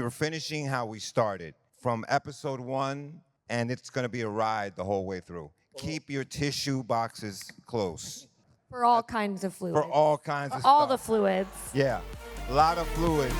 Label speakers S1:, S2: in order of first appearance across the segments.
S1: were finishing how we started from episode 1, and it's going to be a ride the whole way through. Keep your tissue boxes close.
S2: For all kinds of fluids.
S1: For all kinds of
S2: all
S1: stuff.
S2: the fluids.
S1: Yeah, a lot of fluids.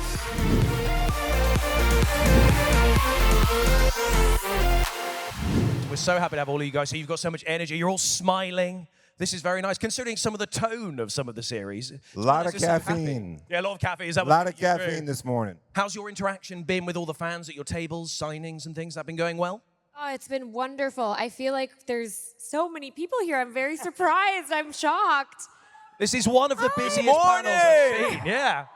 S3: We're so happy to have all of you guys here. You've got so much energy. You're all smiling. This is very nice, considering some of the tone of some of the series.
S1: A lot of caffeine.
S3: Yeah, a lot of caffeine. Is that
S1: A lot of caffeine this morning.
S3: How's your interaction been with all the fans at your tables, signings and things? That been going well?
S2: Oh, it's been wonderful. I feel like there's so many people here. I'm very surprised. I'm shocked.
S3: This is one of the busiest panels I've seen. Yeah.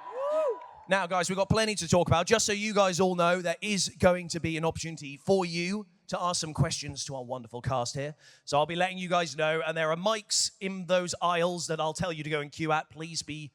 S3: Now, guys, we've got plenty to talk about. Just so you guys all know, there is going to be an opportunity for you to ask some questions to our wonderful cast here. So I'll be letting you guys know, and there are mics in those aisles that I'll tell you to go and queue at. Please be,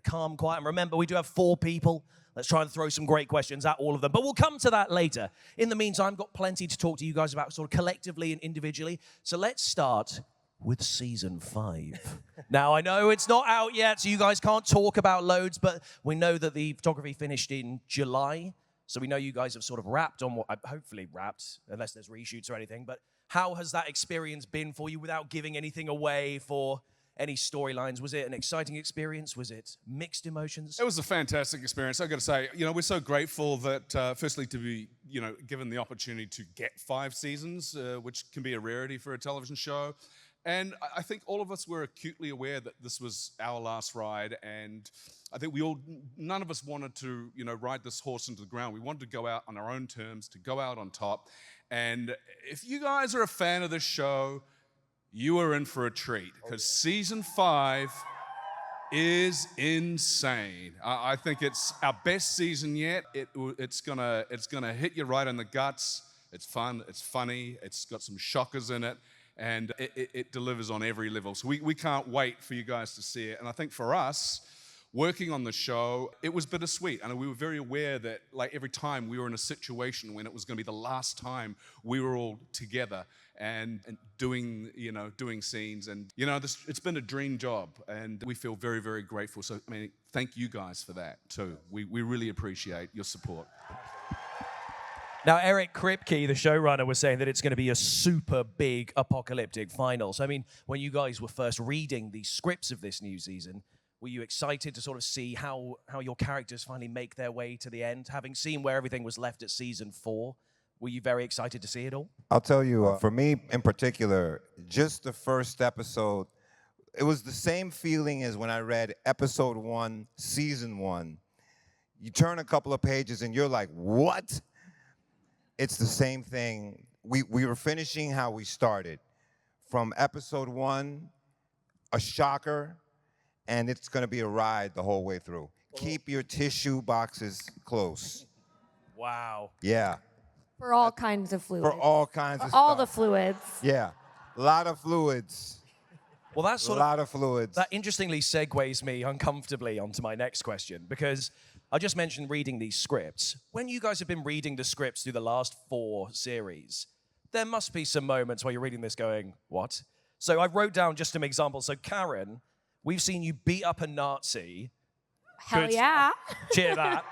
S3: calm, quiet. And remember, we do have 4 people. Let's try and throw some great questions at all of them. But we'll come to that later. In the meantime, I've got plenty to talk to you guys about sort of collectively and individually. So let's start with season 5. Now, I know it's not out yet, so you guys can't talk about loads, but we know that the photography finished in July. So we know you guys have sort of wrapped on what, hopefully wrapped, unless there's reshoots or anything. But how has that experience been for you without giving anything away for any storylines? Was it an exciting experience? Was it mixed emotions?
S4: It was a fantastic experience. I've got to say, we're so grateful that, firstly, to be, given the opportunity to get 5 seasons, which can be a rarity for a television show. And I think all of us were acutely aware that this was our last ride, and I think none of us wanted to, ride this horse into the ground. We wanted to go out on our own terms, to go out on top. And if you guys are a fan of this show, you are in for a treat, because season 5 is insane. I think it's our best season yet. It's gonna hit you right in the guts. It's fun, it's funny, it's got some shockers in it, and it delivers on every level. So we can't wait for you guys to see it. And I think for us, working on the show, it was bittersweet. And we were very aware that every time we were in a situation when it was going to be the last time we were all together and doing scenes. And, it's been a dream job, and we feel very, very grateful. So, thank you guys for that too. We really appreciate your support.
S3: Now, Eric Kripke, the showrunner, was saying that it's going to be a super big apocalyptic final. So, when you guys were first reading the scripts of this new season, were you excited to sort of see how your characters finally make their way to the end? Having seen where everything was left at season 4, were you very excited to see it all?
S1: I'll tell you, for me in particular, just the first episode, it was the same feeling as when I read episode 1, season 1. You turn a couple of pages and you're like, what? It's the same thing. We were finishing how we started. From episode 1, a shocker, and it's going to be a ride the whole way through. Keep your tissue boxes close.
S3: Wow.
S1: Yeah.
S2: For all kinds of fluids.
S1: For all kinds of stuff.
S2: all the fluids.
S1: Yeah. A lot of fluids.
S3: Well, that's
S1: a lot of fluids.
S3: That interestingly segues me uncomfortably onto my next question, because I just mentioned reading these scripts. When you guys have been reading the scripts through the last 4 series, there must be some moments where you're reading this going, what? So I wrote down just some examples. So Karen, we've seen you beat up a Nazi.
S2: Hell yeah.
S3: Cheer that.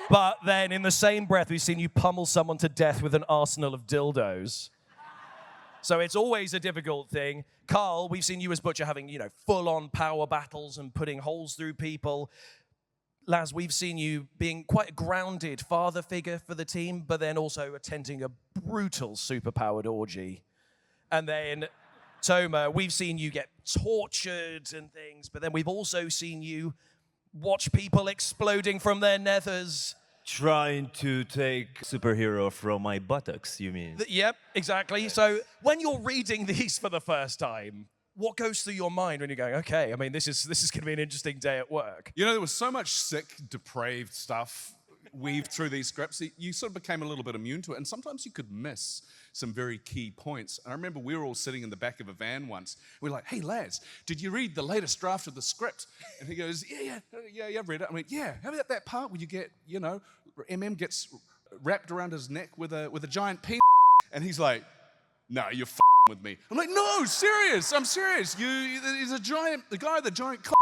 S3: But then in the same breath, we've seen you pummel someone to death with an arsenal of dildos. So it's always a difficult thing. Karl, we've seen you as Butcher having, full-on power battles and putting holes through people. Laz, we've seen you being quite a grounded father figure for the team, but then also attending a brutal superpowered orgy. And then Toma, we've seen you get tortured and things, but then we've also seen you watch people exploding from their nethers.
S5: Trying to take superhero from my buttocks, you mean?
S3: Yep, exactly. So when you're reading these for the first time, what goes through your mind when you're going, okay, this is going to be an interesting day at work?
S4: There was so much sick, depraved stuff weaved through these scripts. You sort of became a little bit immune to it, and sometimes you could miss some very key points. And I remember we were all sitting in the back of a van once. We were like, hey, Laz, did you read the latest draft of the script? And he goes, yeah, I've read it. I went, yeah, how about that part where you get, MM gets wrapped around his neck with a giant penis? And he's like, no, you're with me. I'm like, no, serious, I'm serious. He's the guy with the giant cock,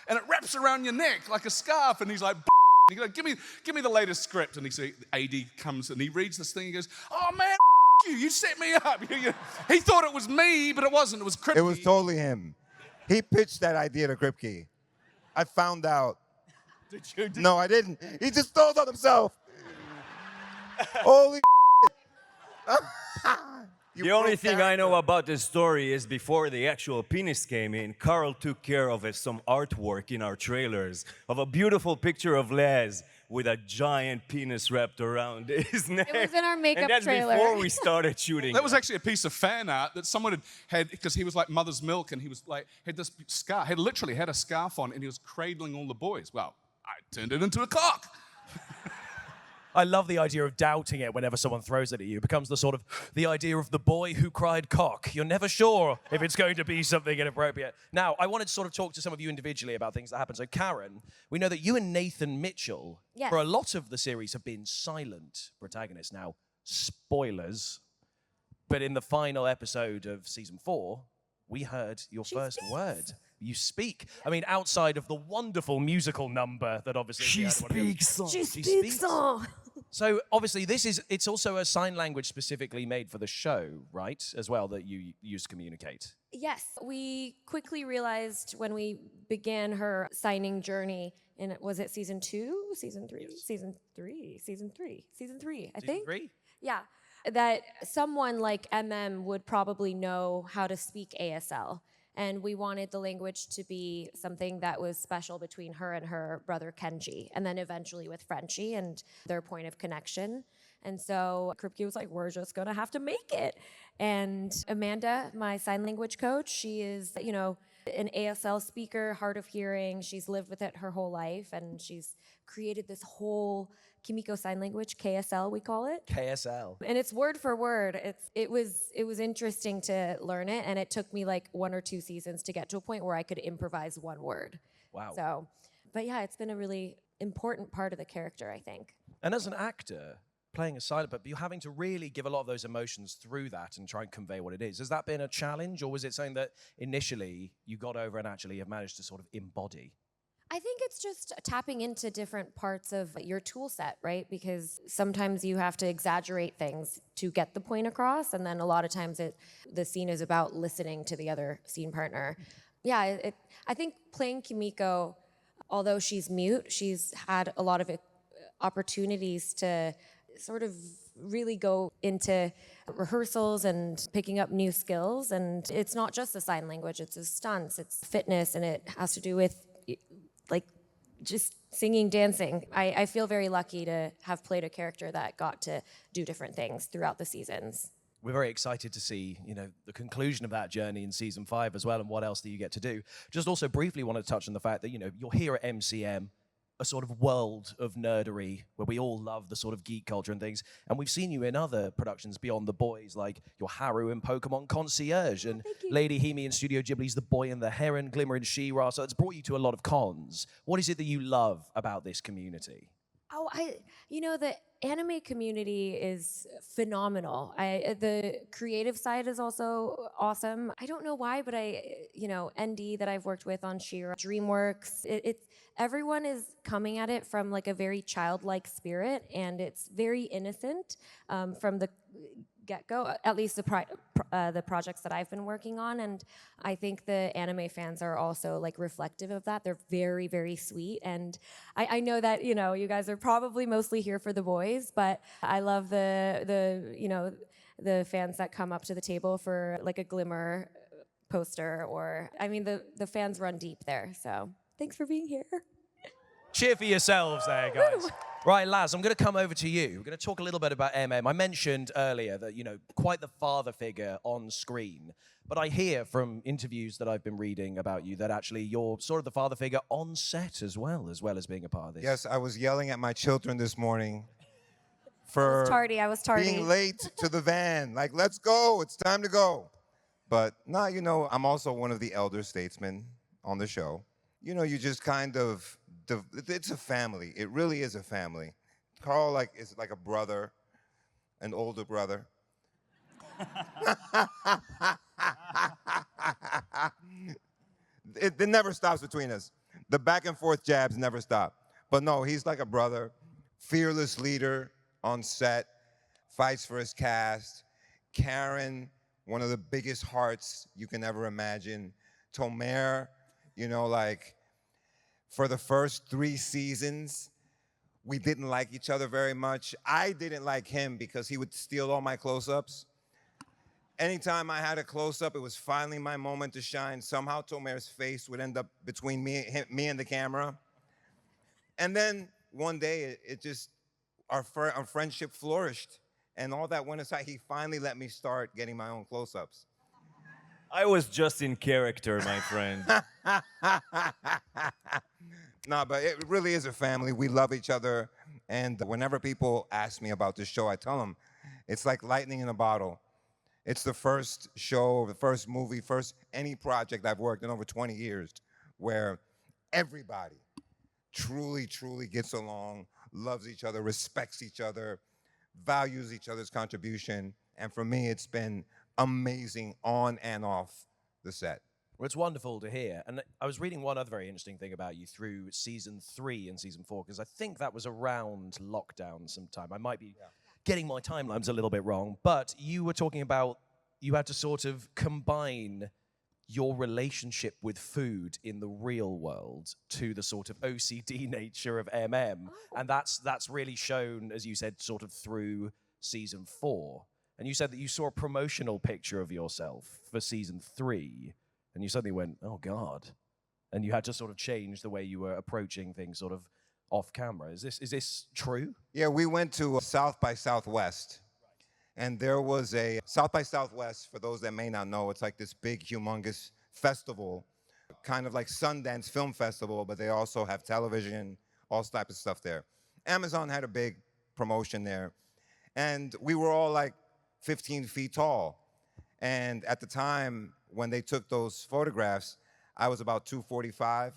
S4: and it wraps around your neck like a scarf, and he's like, He goes, give me the latest script. And the AD comes and he reads this thing. He goes, oh, man, you set me up. He thought it was me, but it wasn't. It was Kripke.
S1: It was totally him. He pitched that idea to Kripke. I found out.
S4: Did you?
S1: No, I didn't. He just stole it on himself. Holy You
S5: The only
S1: broke
S5: thing I know
S1: character.
S5: about this story is before the actual penis came in, Karl took care of some artwork in our trailers of a beautiful picture of Laz with a giant penis wrapped around his neck.
S2: It was in our makeup
S5: and that's
S2: trailer.
S5: before we started shooting.
S4: That was actually a piece of fan art that someone had because he was like mother's milk and he was like, had this scarf, literally had a scarf on and he was cradling all the boys. Well, I turned it into a cock.
S3: I love the idea of doubting it whenever someone throws it at you. It becomes the idea of the boy who cried cock. You're never sure if it's going to be something inappropriate. Now, I wanted to sort of talk to some of you individually about things that happen. So, Karen, we know that you and Nathan Mitchell,
S2: Yes.
S3: for a lot of the series, have been silent protagonists. Now, spoilers, but in the final episode of season 4, we heard your first word. You speak. I mean, outside of the wonderful musical number that obviously
S5: She
S3: we had one of-
S5: speaks.
S2: She speaks on.
S3: So obviously it's also a sign language specifically made for the show, right? As well, that you use to communicate.
S2: Yes, we quickly realized when we began her signing journey in, was it season 2, season 3, season 3, season 3, season 3, I think.
S3: 3?
S2: Yeah, that someone like would probably know how to speak ASL. And we wanted the language to be something that was special between her and her brother Kenji, and then eventually with Frenchie and their point of connection. And so Kripke was like, we're just gonna have to make it. And Amanda, my sign language coach, she is, an ASL speaker, hard of hearing. She's lived with it her whole life, and she's created this whole Kimiko sign language, KSL we call it.
S3: KSL.
S2: And it's word for word. It was interesting to learn it, and it took me like 1 or 2 seasons to get to a point where I could improvise one word.
S3: Wow.
S2: So, but yeah, it's been a really important part of the character, I think.
S3: And as an actor, playing a silent, but you're having to really give a lot of those emotions through that and try and convey what it is. Has that been a challenge, or was it something that initially you got over and actually have managed to sort of embody?
S2: I think it's just tapping into different parts of your tool set, right? Because sometimes you have to exaggerate things to get the point across, and then a lot of times the scene is about listening to the other scene partner. Yeah, I think playing Kimiko, although she's mute, she's had a lot of opportunities to sort of really go into rehearsals and picking up new skills. And it's not just the sign language, it's the stunts, it's fitness, and it has to do with like just singing, dancing. I feel very lucky to have played a character that got to do different things throughout the seasons.
S3: We're very excited to see, the conclusion of that journey in season 5 as well, and what else that you get to do. Just also briefly want to touch on the fact that, you're here at MCM, a sort of world of nerdery where we all love the sort of geek culture and things. And we've seen you in other productions beyond The Boys, like your Haru and Pokemon Concierge, and Lady Himi in Studio Ghibli's The Boy and the Heron, Glimmer and She-Ra. So it's brought you to a lot of cons. What is it that you love about this community?
S2: Oh, the anime community is phenomenal. The creative side is also awesome. I don't know why, but ND that I've worked with on She-Ra, DreamWorks, everyone is coming at it from like a very childlike spirit, and it's very innocent from the get-go, at least the projects that I've been working on. And I think the anime fans are also like reflective of that. They're very, very sweet. And I know that, you guys are probably mostly here for The Boys, but I love the fans that come up to the table for like a Glimmer poster, or, the fans run deep there. So thanks for being here.
S3: Cheer for yourselves there, guys. Right, Laz, I'm going to come over to you. We're going to talk a little bit about MM. I mentioned earlier that, quite the father figure on screen. But I hear from interviews that I've been reading about you that actually you're sort of the father figure on set as well as being a part of this.
S1: Yes, I was yelling at my children this morning
S2: I was tardy.
S1: being late to the van. Like, let's go, it's time to go. But no, I'm also one of the elder statesmen on the show. You just kind of, it's a family. It really is a family. Karl is like a brother, an older brother. It never stops between us. The back and forth jabs never stop. But no, he's like a brother, fearless leader on set, fights for his cast. Karen, one of the biggest hearts you can ever imagine. Tomer, you know, like for the first 3 seasons, we didn't like each other very much. I didn't like him because he would steal all my close-ups. Anytime I had a close-up, it was finally my moment to shine. Somehow Tomer's face would end up between me and the camera. And then one day, it just, our friendship flourished. And all that went aside, he finally let me start getting my own close-ups.
S5: I was just in character, my friend.
S1: No, but it really is a family. We love each other. And whenever people ask me about this show, I tell them it's like lightning in a bottle. It's the first show, the first movie, first any project I've worked in over 20 years where everybody truly, truly gets along, loves each other, respects each other, values each other's contribution. And for me, it's been amazing on and off the set.
S3: Well, it's wonderful to hear. And I was reading one other very interesting thing about you through season 3 and season 4, because I think that was around lockdown sometime. I might be getting my timelines a little bit wrong, but you were talking about you had to sort of combine your relationship with food in the real world to the sort of OCD nature of MM. And that's really shown, as you said, sort of through season 4. And you said that you saw a promotional picture of yourself for season 3. And you suddenly went, oh, God. And you had to sort of change the way you were approaching things sort of off camera. Is this true?
S1: Yeah, we went to South by Southwest. And there was a South by Southwest, for those that may not know, it's like this big, humongous festival, kind of like Sundance Film Festival, but they also have television, all types of stuff there. Amazon had a big promotion there. And we were all like 15 feet tall. And at the time, when they took those photographs, I was about 245.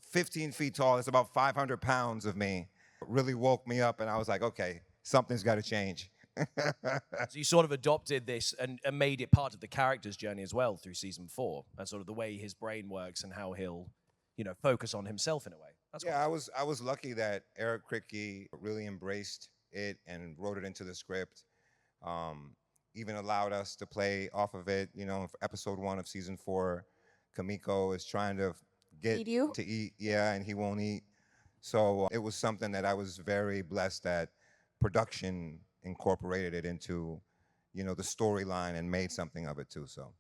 S1: 15 feet tall, it's about 500 pounds of me. It really woke me up, and I was like, okay, something's got to change.
S3: So you sort of adopted this and made it part of the character's journey as well through season 4, and sort of the way his brain works and how he'll, focus on himself in a way. That's
S1: Yeah, I was lucky that Eric Kripke really embraced it and wrote it into the script. Even allowed us to play off of it. For episode 1 of season 4, Kimiko is trying to get
S2: Feed you?
S1: to eat, and he won't eat. So it was something that I was very blessed that production incorporated it into, the storyline and made something of it too. So.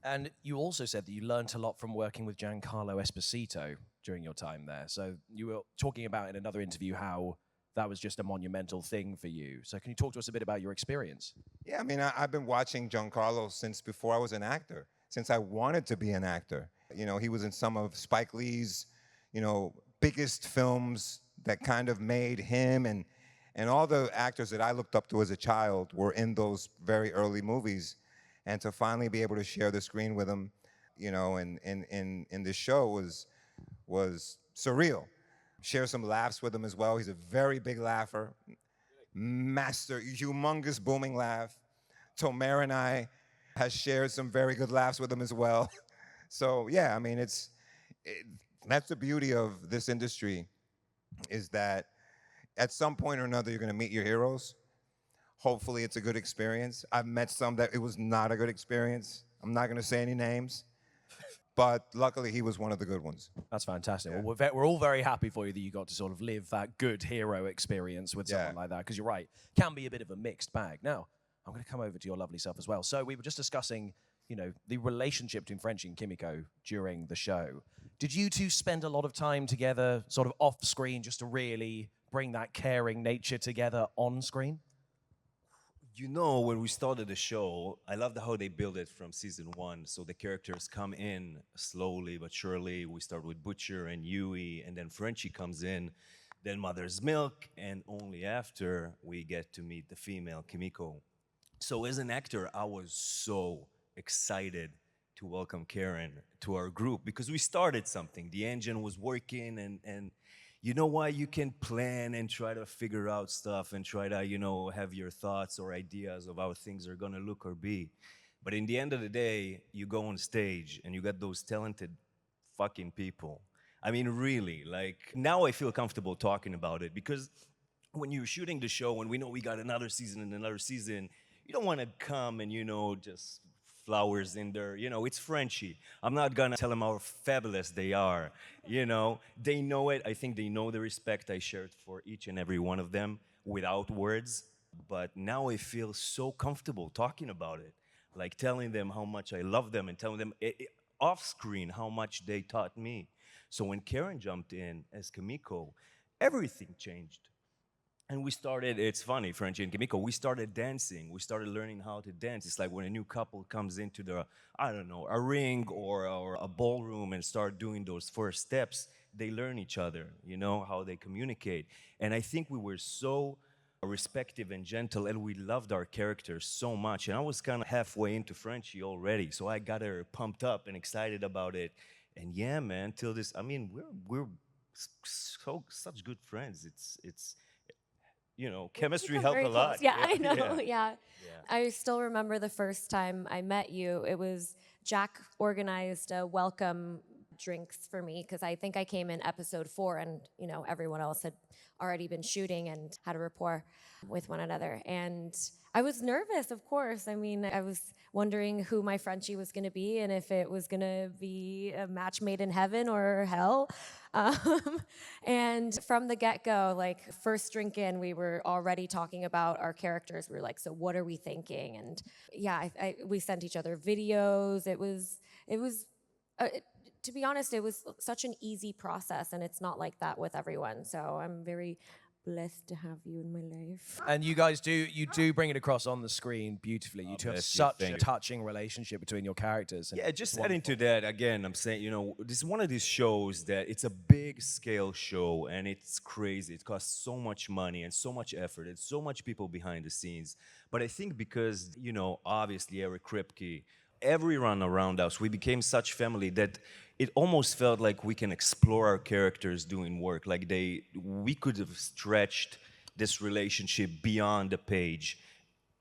S3: And you also said that you learned a lot from working with Giancarlo Esposito during your time there. So you were talking about in another interview how that was just a monumental thing for you. So can you talk to us a bit about your experience?
S1: Yeah, I mean, I've been watching Giancarlo since before I was an actor, since I wanted to be an actor. He was in some of Spike Lee's, biggest films that kind of made him, and all the actors that I looked up to as a child were in those very early movies. And to finally be able to share the screen with him, in this show was surreal. Share some laughs with him as well. He's a very big laugher, master, humongous booming laugh. Tomer and I has shared some very good laughs with him as well. So yeah, I mean, that's the beauty of this industry, is that at some point or another you're gonna meet your heroes. Hopefully it's a good experience. I've met some that it was not a good experience. I'm not gonna say any names, but luckily he was one of the good ones.
S3: That's fantastic.
S1: Yeah.
S3: Well, we're all very happy for you that you got to sort of live that good hero experience with someone
S1: Yeah.
S3: like that, because you're right, can be a bit of a mixed bag. Now, I'm going to come over to your lovely self as well. So we were just discussing, the relationship between Frenchie and Kimiko during the show. Did you two spend a lot of time together, sort of off screen, just to really bring that caring nature together on screen?
S5: When we started the show, I loved how they built it from season 1. So the characters come in slowly but surely. We start with Butcher and Yui, and then Frenchie comes in, then Mother's Milk, and only after we get to meet the female Kimiko. So as an actor, I was so excited to welcome Karen to our group because we started something. The engine was working, and you know why you can plan and try to figure out stuff and try to, have your thoughts or ideas of how things are gonna look or be. But in the end of the day, you go on stage and you got those talented fucking people. I mean, really, like, now I feel comfortable talking about it because when you're shooting the show and we know we got another season and another season, you don't want to come and, just flowers in there. It's Frenchie. I'm not gonna tell them how fabulous they are. They know it. I think they know the respect I shared for each and every one of them without words. But now I feel so comfortable talking about it, like telling them how much I love them and telling them off screen how much they taught me. So when Karen jumped in as Kimiko, everything changed. And we started, it's funny, Frenchie and Kimiko, we started dancing. We started learning how to dance. It's like when a new couple comes into I don't know, a ring or a ballroom and start doing those first steps, they learn each other, how they communicate. And I think we were so respectful and gentle, and we loved our characters so much. And I was kind of halfway into Frenchie already, so I got her pumped up and excited about it. And yeah, man, till this, I mean, we're such good friends. It's chemistry helped
S2: Very
S5: a lot.
S2: close. Yeah, I know.
S5: Yeah.
S2: Yeah. I still remember the first time I met you. It was Jack organized a welcome drinks for me because I think I came in episode 4 and everyone else had already been shooting and had a rapport with one another. And I was nervous, of course. I mean, I was wondering who my Frenchie was going to be and if it was going to be a match made in heaven or hell. And from the get-go, like first drink in, we were already talking about our characters. We were like, so what are we thinking? And yeah, we sent each other videos. It was to be honest, it was such an easy process, and it's not like that with everyone. So I'm very blessed to have you in my life.
S3: And you guys do bring it across on the screen beautifully. You two have
S5: bless you.
S3: such
S5: Thank
S3: a
S5: you.
S3: touching relationship between your characters. And
S5: Yeah, just
S3: it's
S5: adding to
S3: wonderful.
S5: that, again, I'm saying, this is one of these shows that it's a big scale show and it's crazy. It costs so much money and so much effort and so much people behind the scenes. But I think because, obviously Eric Kripke, everyone around us, we became such family that it almost felt like we can explore our characters doing work. Like we could have stretched this relationship beyond the page,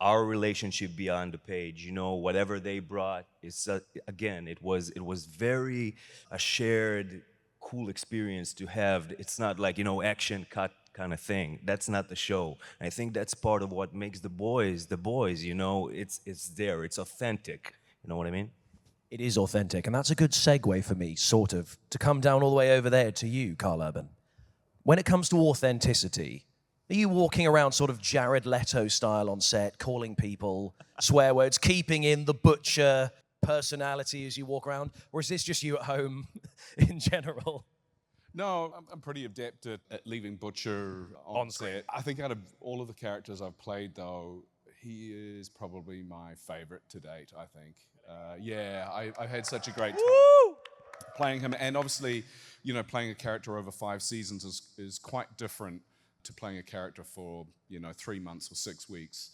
S5: our relationship beyond the page. Whatever they brought, again, it was very a shared, cool experience to have. It's not like action cut kind of thing. That's not the show. And I think that's part of what makes the boys. It's there. It's authentic. You know what I mean?
S3: It is authentic, and that's a good segue for me, sort of, to come down all the way over there to you, Karl Urban. When it comes to authenticity, are you walking around sort of Jared Leto style on set, calling people swear words, keeping in the butcher personality as you walk around, or is this just you at home in general?
S4: No, I'm pretty adept at leaving Butcher on set. I think out of all of the characters I've played, though, he is probably my favorite to date, I think. I've had such a great time playing him. And obviously, playing a character over 5 seasons is quite different to playing a character for, 3 months or 6 weeks.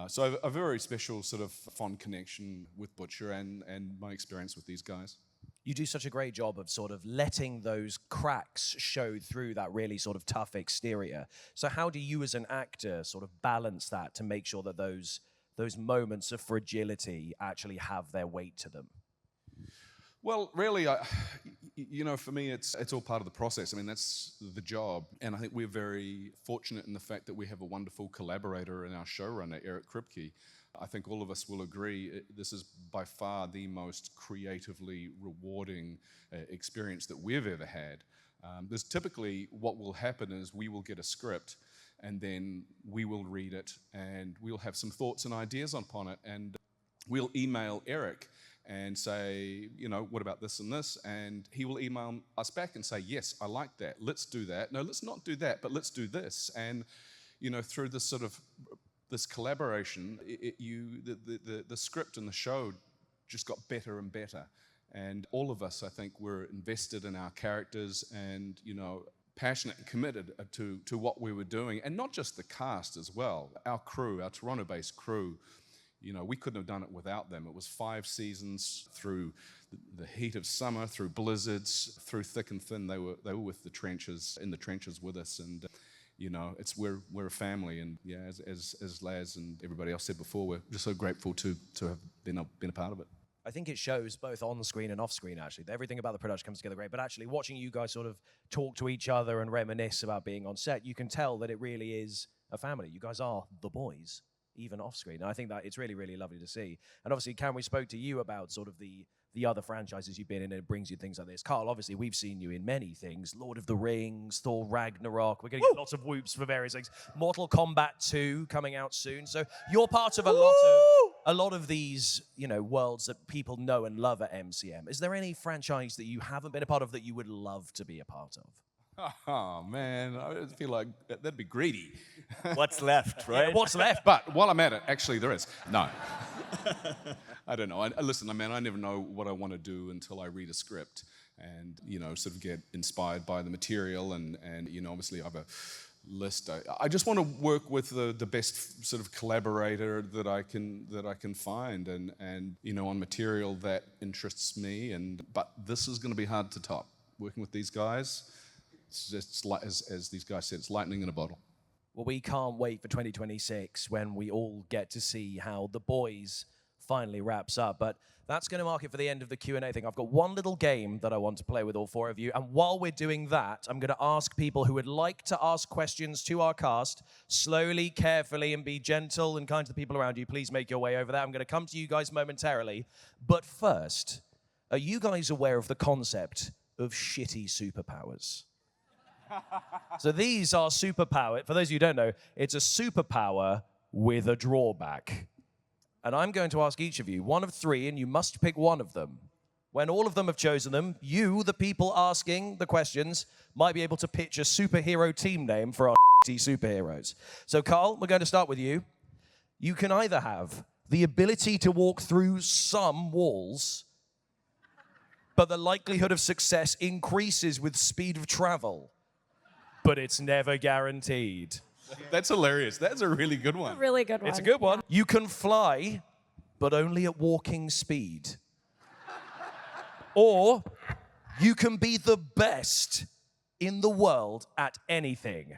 S4: So a very special sort of fond connection with Butcher and my experience with these guys.
S3: You do such a great job of sort of letting those cracks show through that really sort of tough exterior. So how do you as an actor sort of balance that to make sure that those moments of fragility actually have their weight to them?
S4: Well, really, for me, it's all part of the process. I mean, that's the job. And I think we're very fortunate in the fact that we have a wonderful collaborator in our showrunner, Eric Kripke. I think all of us will agree this is by far the most creatively rewarding experience that we've ever had. There's typically what will happen is we will get a script and then we will read it and we'll have some thoughts and ideas upon it, and we'll email Eric and say, what about this and this? And he will email us back and say, yes, I like that. Let's do that. No, let's not do that, but let's do this. And, through this sort of this collaboration, the script and the show just got better and better. And all of us, I think, were invested in our characters and, passionate and committed to what we were doing. And not just the cast as well. Our crew, our Toronto-based crew, we couldn't have done it without them. It was 5 seasons through the heat of summer, through blizzards, through thick and thin. They were with the trenches, in the trenches with us, and we're a family. And yeah, as Laz and everybody else said before, we're just so grateful to have been a part of it.
S3: I think it shows both on screen and off screen, actually. Everything about the production comes together great. But actually, watching you guys sort of talk to each other and reminisce about being on set, you can tell that it really is a family. You guys are the boys, even off screen. And I think that it's really, really lovely to see. And obviously, Karen, we spoke to you about sort of the other franchises you've been in, and it brings you things like this. Karl, obviously, we've seen you in many things. Lord of the Rings, Thor Ragnarok. We're going to get lots of whoops for various things. Mortal Kombat 2 coming out soon. So you're part of a lot of these, you know, worlds that people know and love at MCM. Is there any franchise that you haven't been a part of that you would love to be a part of?
S4: Oh, man, I feel like that'd be greedy.
S5: What's left, right?
S3: Yeah, what's left?
S4: But while I'm at it, actually, there is. No. I don't know. Listen, I never know what I want to do until I read a script and, you know, sort of get inspired by the material and you know, obviously I have a list. I just want to work with the best sort of collaborator that I can find and you know, on material that interests me. But this is going to be hard to top. Working with these guys, it's just like, as these guys said, it's lightning in a bottle.
S3: Well, we can't wait for 2026 when we all get to see how The Boys finally wraps up. But that's going to mark it for the end of the Q&A thing. I've got one little game that I want to play with all four of you. And while we're doing that, I'm going to ask people who would like to ask questions to our cast, slowly, carefully, and be gentle and kind to the people around you. Please make your way over there. I'm going to come to you guys momentarily. But first, are you guys aware of the concept of shitty superpowers? So these are superpower. For those of you who don't know, it's a superpower with a drawback. And I'm going to ask each of you one of three, and you must pick one of them. When all of them have chosen them, you, the people asking the questions, might be able to pitch a superhero team name for our shitty superheroes. So Karl, we're going to start with you. You can either have the ability to walk through some walls, but the likelihood of success increases with speed of travel, but it's never guaranteed.
S4: That's hilarious. That's a really good one.
S2: Really good one.
S3: It's a good one. You can fly, but only at walking speed. Or you can be the best in the world at anything,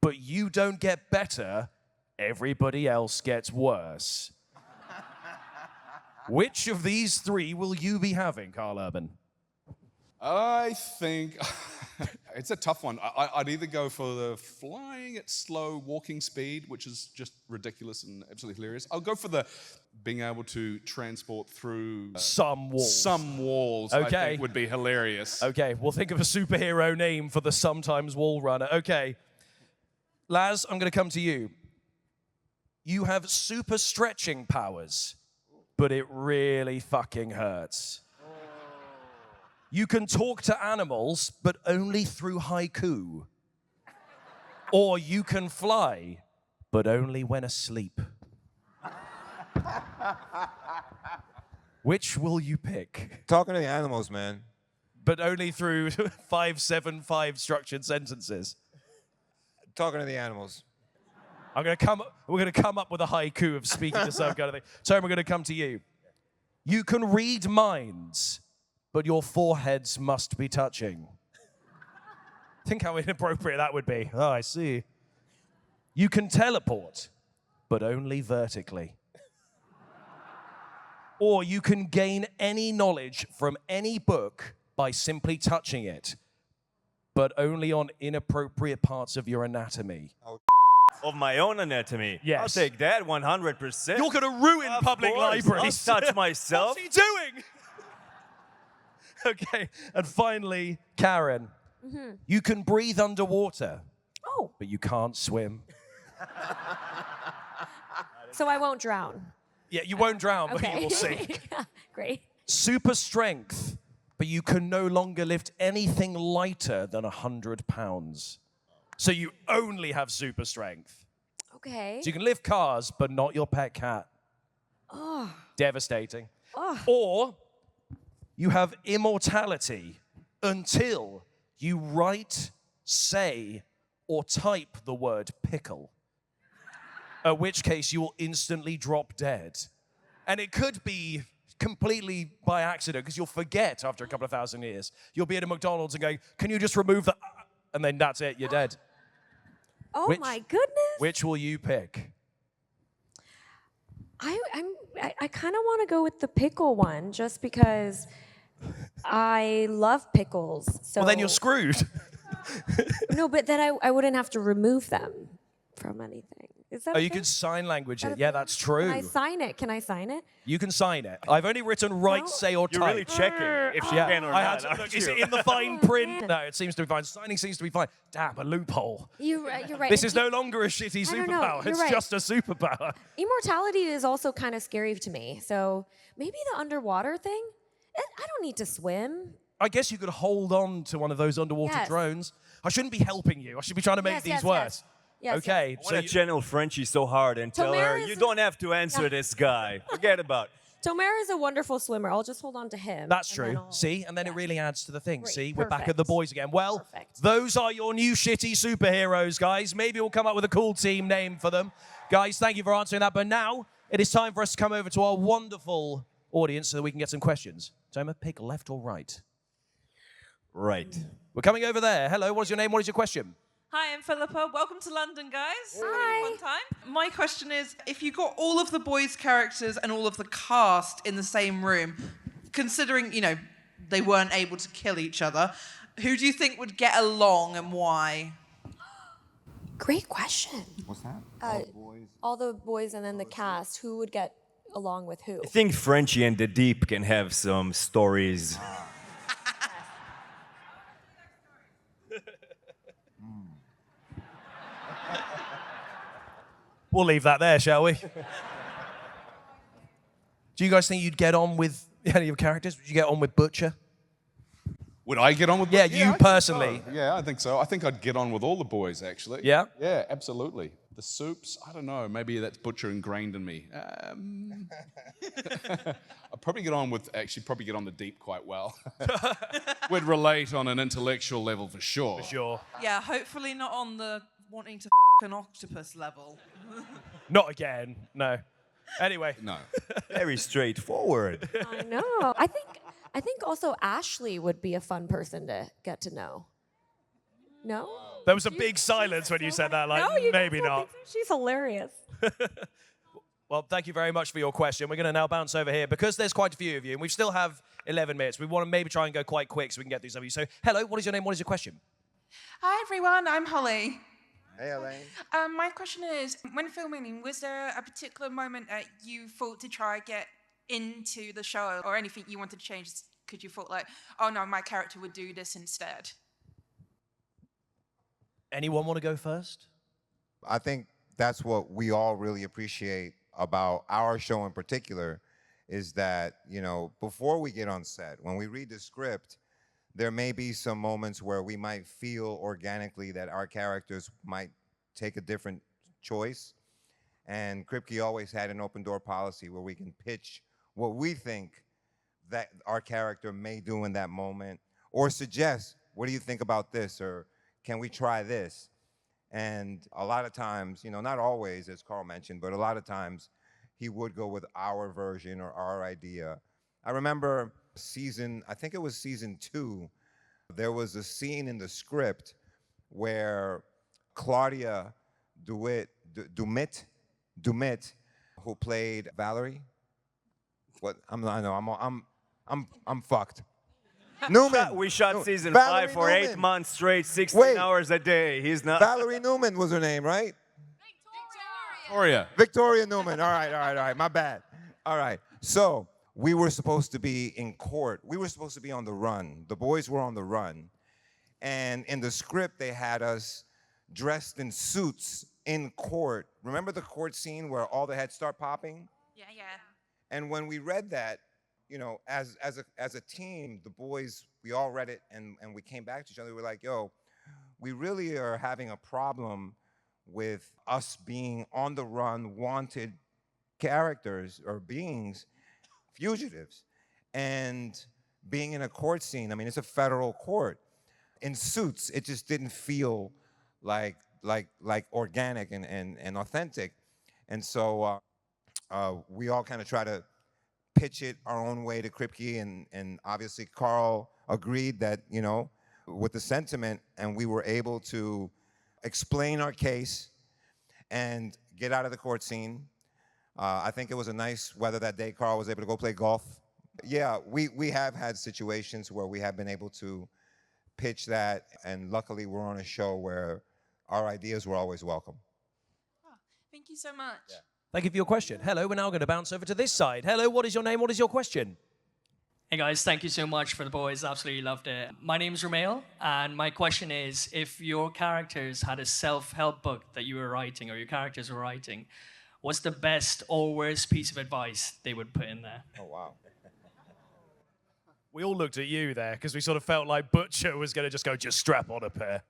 S3: but you don't get better, everybody else gets worse. Which of these three will you be having, Karl Urban?
S4: I think it's a tough one. I'd either go for the flying at slow walking speed, which is just ridiculous and absolutely hilarious. I'll go for the being able to transport through
S3: some walls.
S4: Some walls,
S3: Okay.
S4: I think would be hilarious.
S3: Okay, we'll think of a superhero name for the sometimes wall runner. Okay. Laz, I'm going to come to you. You have super stretching powers, but it really fucking hurts. You can talk to animals, but only through haiku. Or you can fly, but only when asleep. Which will you pick?
S1: Talking to the animals, man.
S3: But only through 575 structured sentences.
S1: Talking to the animals.
S3: We're going to come up with a haiku of speaking to some kind of thing. So we're going to come to you. You can read minds, but your foreheads must be touching. Think how inappropriate that would be. Oh, I see. You can teleport, but only vertically. Or you can gain any knowledge from any book by simply touching it, but only on inappropriate parts of your anatomy.
S5: Of my own anatomy.
S3: Yes.
S5: I'll take that 100%.
S3: You're going to ruin
S5: Of
S3: public
S5: course.
S3: libraries.
S5: I'll touch myself.
S3: What's he doing? Okay, and finally, Karen. You can breathe underwater, but you can't swim.
S2: So I won't drown.
S3: Yeah, you won't drown, but
S2: Okay.
S3: you will sink.
S2: Great.
S3: Super strength, but you can no longer lift anything lighter than 100 pounds. So you only have super strength.
S2: Okay.
S3: So you can lift cars, but not your pet cat.
S2: Oh.
S3: Devastating.
S2: Oh.
S3: Or you have immortality until you write, say, or type the word pickle. At which case you will instantly drop dead. And it could be completely by accident, because you'll forget after a couple of thousand years. You'll be at a McDonald's and going, can you just remove the... And then that's it, you're dead.
S2: Oh my goodness.
S3: Which will you pick?
S2: I'm I kind of want to go with the pickle one just because I love pickles. So
S3: Well, then you're screwed.
S2: No, but then I wouldn't have to remove them from anything. Is that
S3: Oh,
S2: a
S3: you
S2: thing?
S3: could sign language
S2: Is that
S3: it.
S2: a
S3: Yeah,
S2: thing?
S3: that's true.
S2: Can I sign it? Can I sign it?
S3: You can sign it. I've only written write,
S2: No.
S3: say, or
S5: You're
S3: type.
S5: really checking if she
S3: Yeah,
S5: can or
S3: I
S5: not.
S3: had to look.
S5: aren't
S3: Is
S5: you?
S3: it in the fine print?
S2: man.
S3: No, it seems to be fine. Signing seems to be fine. Damn, a loophole.
S2: You're right.
S3: This is no longer a shitty
S2: I don't know.
S3: superpower.
S2: You're
S3: It's
S2: right.
S3: just a superpower.
S2: Immortality is also kind of scary to me. So maybe the underwater thing. I don't need to swim.
S3: I guess you could hold on to one of those underwater
S2: Yes.
S3: drones. I shouldn't be helping you. I should be trying to make
S2: Yes,
S3: these
S2: yes,
S3: worse.
S2: yes.
S3: Okay,
S5: I
S3: so
S5: want to channel Frenchie so hard and tell her,
S2: Tamara's-
S5: you don't have to answer this guy. Forget about it.
S2: Tomer is a wonderful swimmer. I'll just hold on to him.
S3: that's
S2: and then
S3: true.
S2: I'll-
S3: See, and then it
S2: yeah.
S3: really adds to the thing.
S2: Great,
S3: See, we're back at the
S2: perfect.
S3: boys again. Well,
S2: Perfect.
S3: those are your new shitty superheroes, guys. Maybe we'll come up with a cool team name for them. Guys, thank you for answering that. But now it is time for us to come over to our wonderful audience so that we can get some questions. Tomer, pick left or right.
S5: Right.
S3: We're coming over there. Hello, what is your name? What is your question?
S6: Hi, I'm Philippa. Welcome to London, guys.
S2: Hi.
S6: Having a fun time. My question is, if you got all of the boys' characters and all of the cast in the same room, considering, they weren't able to kill each other, who do you think would get along and why?
S2: Great question.
S1: What's that?
S2: All the boys and then the cast. Who would get along with who?
S5: I think Frenchie and the Deep can have some stories.
S3: We'll leave that there, shall we? Do you guys think you'd get on with any of your characters? Would you get on with Butcher?
S4: Would I get on with?
S3: Yeah,
S4: I
S3: you
S4: think
S3: personally.
S4: so. Yeah, I think so. I think I'd get on with all the boys actually.
S3: Yeah?
S4: Yeah, absolutely. The supes, I don't know. Maybe that's Butcher ingrained in me. I'd probably get on with the Deep quite well. We'd relate on an intellectual level for sure.
S3: Sure.
S6: Yeah, hopefully not on the wanting to an octopus level.
S3: Not again, no. Anyway.
S4: No.
S5: Very straightforward.
S2: I know. I think also Ashley would be a fun person to get to know. No?
S3: There was a big silence when you said that, like,
S2: No, you
S3: maybe
S2: don't
S3: not.
S2: think so? She's hilarious.
S3: Well, thank you very much for your question. We're going to now bounce over here because there's quite a few of you, and we still have 11 minutes. We want to maybe try and go quite quick so we can get through some of you. So, hello, what is your name? What is your question?
S7: Hi everyone, I'm Holly.
S1: Hey, Elaine.
S7: My question is, when filming, was there a particular moment that you thought to try get into the show, or anything you wanted to change? Because you thought like, oh no, my character would do this instead.
S3: Anyone want to go first?
S1: I think that's what we all really appreciate about our show in particular is that, before we get on set, when we read the script, there may be some moments where we might feel organically that our characters might take a different choice. And Kripke always had an open door policy where we can pitch what we think that our character may do in that moment or suggest, what do you think about this? Or can we try this? And a lot of times, not always, as Karl mentioned, but a lot of times he would go with our version or our idea. I remember I think it was season 2, there was a scene in the script where Claudia Dumit, who played Valerie. What? I'm fucked. Newman.
S5: We shot season
S1: Valerie
S5: 5 for
S1: Newman.
S5: 8 months straight, 16 hours a day. He's not.
S1: Valerie Newman was her name, right?
S4: Victoria.
S1: Victoria Newman. All right. My bad. All right. So we were supposed to be in court. We were supposed to be on the run. The boys were on the run. And in the script, they had us dressed in suits in court. Remember the court scene where all the heads start popping?
S7: Yeah.
S1: And when we read that, as a team, the boys, we all read it and we came back to each other. We were like, yo, we really are having a problem with us being on the run, wanted characters or beings, fugitives, and being in a court scene. I mean, it's a federal court. In suits, it just didn't feel like organic and authentic. And so we all kind of try to pitch it our own way to Kripke, and obviously Karl agreed that, with the sentiment, and we were able to explain our case and get out of the court scene. I think it was a nice weather that day. Carl was able to go play golf. Yeah, we have had situations where we have been able to pitch that, and luckily we're on a show where our ideas were always welcome.
S7: Oh, thank you so much.
S3: Yeah. Thank you for your question. Hello, we're now going to bounce over to this side. Hello, what is your name? What is your question?
S8: Hey guys, thank you so much for the boys. Absolutely loved it. My name is Romail, and my question is, if your characters had a self-help book that you were writing, or your characters were writing, what's the best or worst piece of advice they would put in there?
S1: Oh, wow.
S3: We all looked at you there because we sort of felt like Butcher was going to just strap on a pair.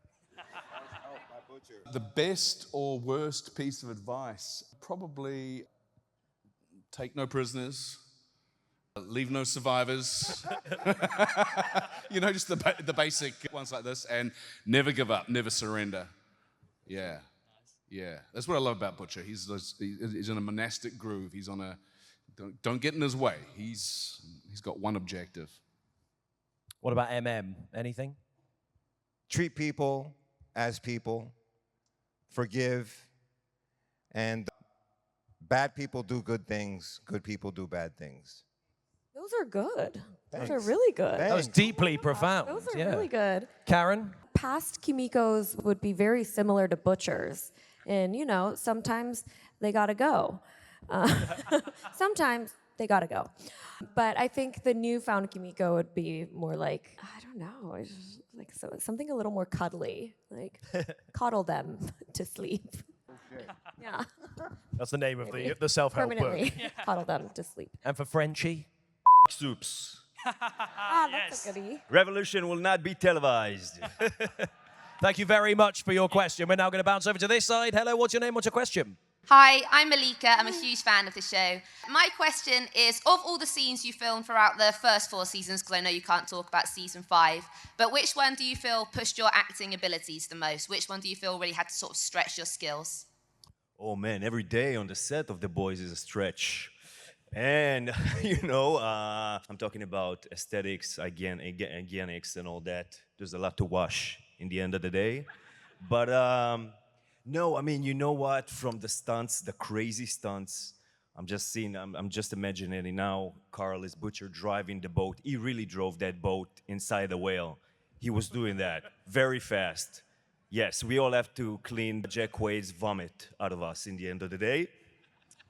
S4: The best or worst piece of advice, probably take no prisoners, leave no survivors. You know, just the basic ones like this, and never give up, never surrender. Yeah, yeah. That's what I love about Butcher. He's in a monastic groove. He's on a, don't get in his way. He's got one objective.
S3: What about MM? Anything?
S1: Treat people as people, forgive, and bad people do good things, good people do bad things.
S2: Those are good.
S1: Thanks.
S2: Those are really good.
S3: That was deeply profound.
S2: Those are
S3: yeah.
S2: really good.
S3: Karen?
S2: Past Kimikos would be very similar to Butchers. And, you know, sometimes they gotta go. Sometimes they gotta go. But I think the newfound Kimiko would be more like, I don't know, it's just like something a little more cuddly. Like, coddle them to sleep. Okay. Yeah.
S3: That's the name of the self-help book.
S2: Permanently coddle them to sleep.
S3: And for Frenchie?
S5: Supes.
S2: That's a goodie.
S5: Revolution will not be televised.
S3: Thank you very much for your question. We're now going to bounce over to this side. Hello, what's your name? What's your question?
S9: Hi, I'm Malika. I'm a huge fan of the show. My question is, of all the scenes you filmed throughout the first 4 seasons, because I know you can't talk about season 5, but which one do you feel pushed your acting abilities the most? Which one do you feel really had to sort of stretch your skills?
S5: Oh man, every day on the set of The Boys is a stretch. And, you know, I'm talking about aesthetics, organics, and all that. There's a lot to wash in the end of the day. But, no, I mean, you know what? From the stunts, the crazy stunts, I'm just imagining it now. Carl is Butcher driving the boat. He really drove that boat inside the whale. He was doing that very fast. Yes, we all have to clean Jack Quaid's vomit out of us in the end of the day.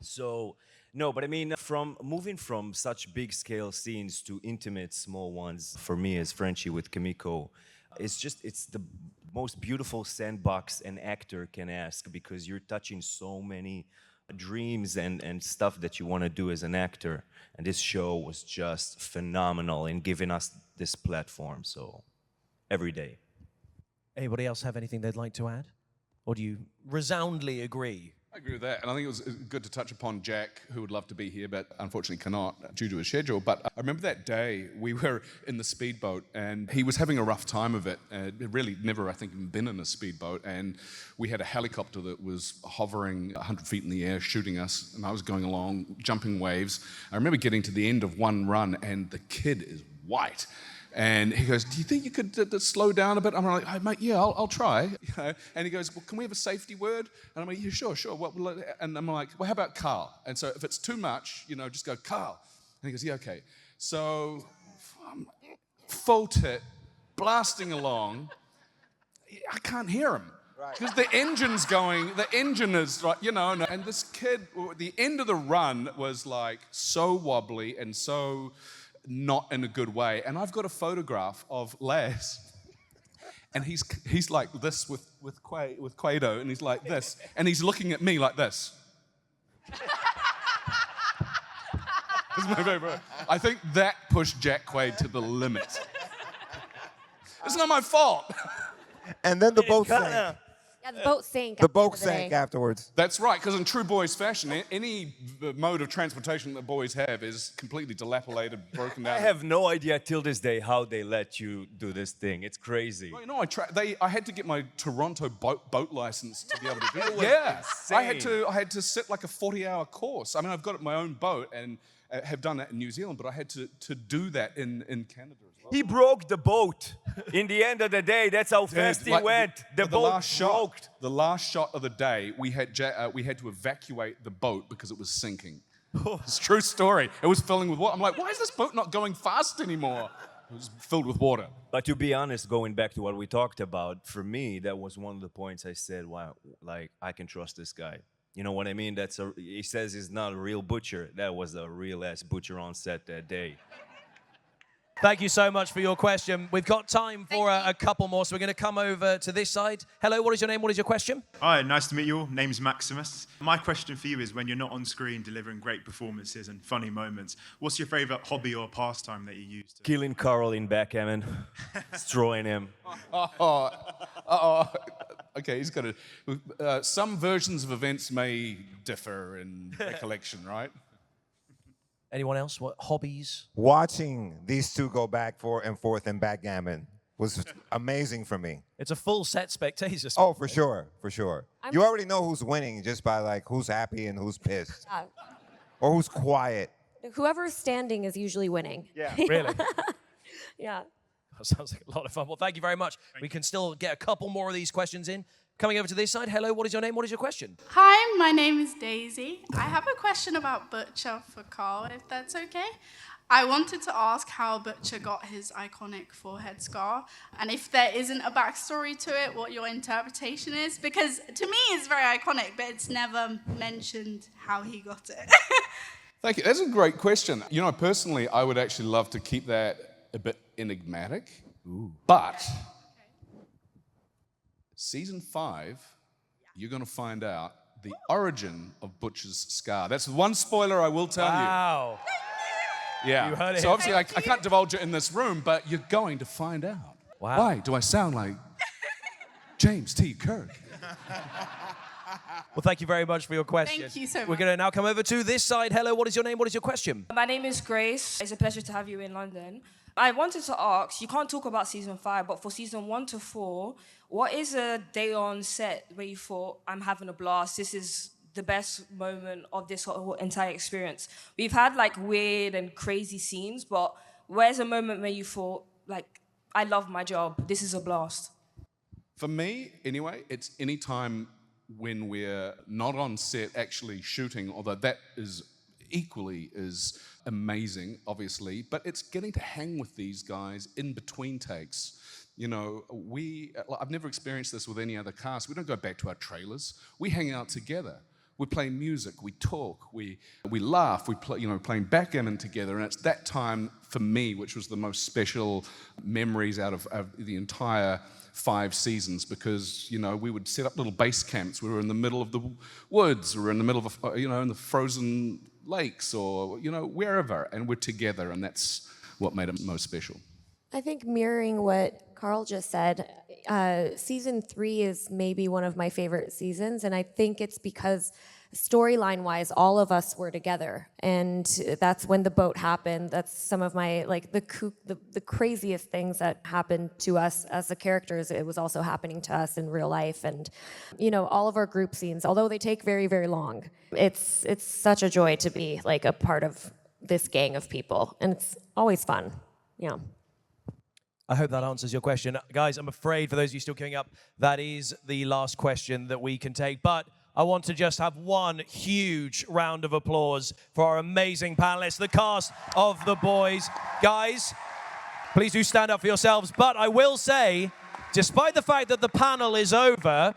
S5: So, no, but I mean, from moving from such big scale scenes to intimate small ones, for me as Frenchie with Kimiko, it's the most beautiful sandbox an actor can ask, because you're touching so many dreams and stuff that you want to do as an actor. And this show was just phenomenal in giving us this platform. So, every day.
S3: Anybody else have anything they'd like to add? Or do you resoundly agree?
S4: I agree with that, and I think it was good to touch upon Jack, who would love to be here, but unfortunately cannot due to his schedule. But I remember that day we were in the speedboat, and he was having a rough time of it. Really never, I think, even been in a speedboat, and we had a helicopter that was hovering 100 feet in the air, shooting us, and I was going along, jumping waves. I remember getting to the end of one run, and the kid is white. And he goes, do you think you could slow down a bit? I'm like, oh, mate, yeah, I'll try. You know? And he goes, well, can we have a safety word? And I'm like, yeah, sure. And I'm like, well, how about Carl? And so if it's too much, you know, just go, Carl. And he goes, yeah, okay. So full tit, blasting along. I can't hear him. Because the engine's going, the engine is, right, you know, and this kid, the end of the run was like so wobbly and so not in a good way. And I've got a photograph of Laz, and he's like this with Quado, and he's like this, and he's looking at me like this. This is my favorite. I think that pushed Jack Quaid to the limit. It's not my fault.
S1: And then the boat sank.
S2: Yeah, the boat sank.
S1: The boat sank afterwards.
S4: That's right, because in true boys fashion, any mode of transportation that boys have is completely dilapidated, broken down.
S5: I have no idea till this day how they let you do this thing. It's crazy.
S4: Well, you know, I had to get my Toronto boat license to be able to do it.
S5: was
S4: Yeah,
S5: insane.
S4: I had to sit like a 40-hour course. I mean, I've got my own boat, and have done that in New Zealand, but I had to do that in Canada as well.
S5: He broke the boat. In the end of the day, that's how fast he went. The boat broke.
S4: The last shot of the day, we had to evacuate the boat because it was sinking. It's a true story. It was filling with water. I'm like, why is this boat not going fast anymore? It was filled with water.
S5: But to be honest, going back to what we talked about, for me, that was one of the points I said, wow, like, I can trust this guy. You know what I mean? He says he's not a real butcher. That was a real-ass butcher on set that day.
S3: Thank you so much for your question. We've got time for a couple more, so we're going to come over to this side. Hello, what is your name? What is your question?
S10: Hi, nice to meet you all. Name's Maximus. My question for you is, when you're not on screen delivering great performances and funny moments, what's your favorite hobby or pastime that you use?
S5: Killing Carl in backgammon, destroying him.
S4: Okay, he's got to... some versions of events may differ in recollection, right?
S3: Anyone else? What hobbies?
S1: Watching these two go back and forth in backgammon was amazing for me.
S3: It's a full set spectator.
S1: Oh, for sure, for sure. You already know who's winning just by like who's happy and who's pissed. Or who's quiet.
S2: Whoever's standing is usually winning.
S1: Yeah.
S3: Really?
S2: Yeah.
S3: That sounds like a lot of fun. Well, thank you very much. We can still get a couple more of these questions in. Coming over to this side. Hello, what is your name? What is your question?
S11: Hi, my name is Daisy. I have a question about Butcher for Carl, if that's okay. I wanted to ask how Butcher got his iconic forehead scar, and if there isn't a backstory to it, what your interpretation is, because to me it's very iconic, but it's never mentioned how he got it.
S4: Thank you. That's a great question. You know, personally, I would actually love to keep that a bit enigmatic. Ooh. But season 5, you're going to find out the origin of Butcher's scar. That's one spoiler I will tell you.
S3: Wow.
S4: Yeah.
S3: You heard it.
S4: So obviously I can't divulge it in this room, but you're going to find out.
S3: Wow.
S4: Why do I sound like James T. Kirk?
S3: Well, thank you very much for your question.
S11: Thank you so much.
S3: We're going to now come over to this side. Hello, what is your name? What is your question?
S12: My name is Grace. It's a pleasure to have you in London. I wanted to ask, you can't talk about season 5, but for season 1 to 4, what is a day on set where you thought, I'm having a blast, this is the best moment of this whole entire experience? We've had like weird and crazy scenes, but where's a moment where you thought, like, I love my job, this is a blast?
S4: For me, anyway, it's any time when we're not on set actually shooting, although that is equally as amazing, obviously, but it's getting to hang with these guys in between takes. You know, I've never experienced this with any other cast. We don't go back to our trailers. We hang out together. We play music, we talk, we laugh, we play, playing backgammon together, and it's that time for me, which was the most special memories out of the entire 5 seasons, because we would set up little base camps. We were in the middle of the woods, we were in the middle of in the frozen lakes, or wherever, and we're together, and that's what made it most special.
S2: I think mirroring what Carl just said, season 3 is maybe one of my favorite seasons, and I think it's because storyline-wise, all of us were together, and that's when the boat happened. That's some of my, like, the craziest things that happened to us as the characters. It was also happening to us in real life, and all of our group scenes, although they take very, very long, it's such a joy to be like a part of this gang of people, and it's always fun. Yeah.
S3: I hope that answers your question. Guys, I'm afraid for those of you still queuing up, that is the last question that we can take. But I want to just have one huge round of applause for our amazing panelists, the cast of The Boys. Guys, please do stand up for yourselves. But I will say, despite the fact that the panel is over,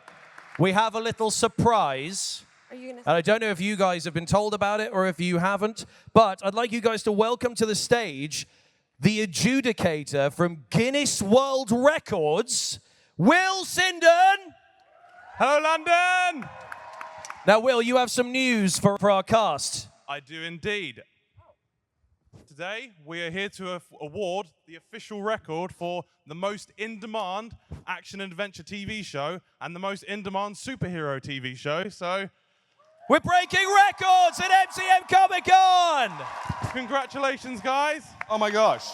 S3: we have a little surprise. And I don't know if you guys have been told about it or if you haven't, but I'd like you guys to welcome to the stage the adjudicator from Guinness World Records, Will Sinden.
S13: Hello, London.
S3: Now, Will, you have some news for our cast.
S13: I do indeed. Today, we are here to award the official record for the most in-demand action and adventure TV show and the most in-demand superhero TV show. So,
S3: we're breaking records at MCM Comic-Con!
S13: Congratulations, guys.
S4: Oh my gosh.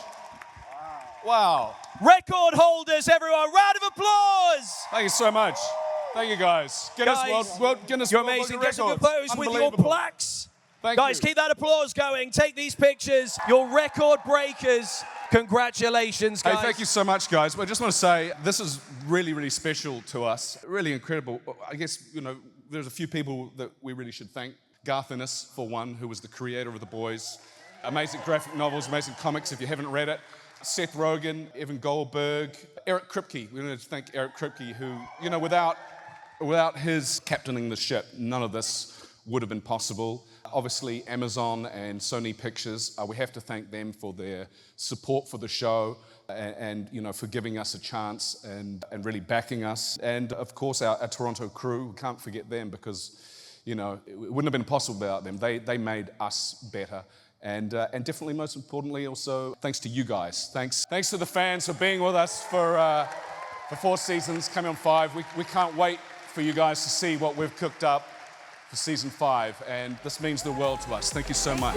S4: Wow.
S3: Record holders, everyone. Round of applause.
S4: Thank you so much. Thank you, guys. Guinness World
S3: you're amazing. Get some good photos with your plaques. Guys, keep that applause going. Take these pictures. You're record breakers. Congratulations, guys.
S4: Hey, thank you so much, guys. I just want to say this is really, really special to us. Really incredible. I guess, there's a few people that we really should thank. Garth Ennis, for one, who was the creator of The Boys. Amazing graphic novels, amazing comics, if you haven't read it. Seth Rogen, Evan Goldberg, Eric Kripke. We need to thank Eric Kripke, who, without his captaining the ship, none of this would have been possible. Obviously, Amazon and Sony Pictures, we have to thank them for their support for the show and for giving us a chance and really backing us. And of course, our Toronto crew, we can't forget them because, it wouldn't have been possible without them. They made us better. And definitely, most importantly, also, thanks to you guys. Thanks to the fans for being with us for 4 seasons, coming on 5. We can't wait for you guys to see what we've cooked up for season 5, and this means the world to us. Thank you so much.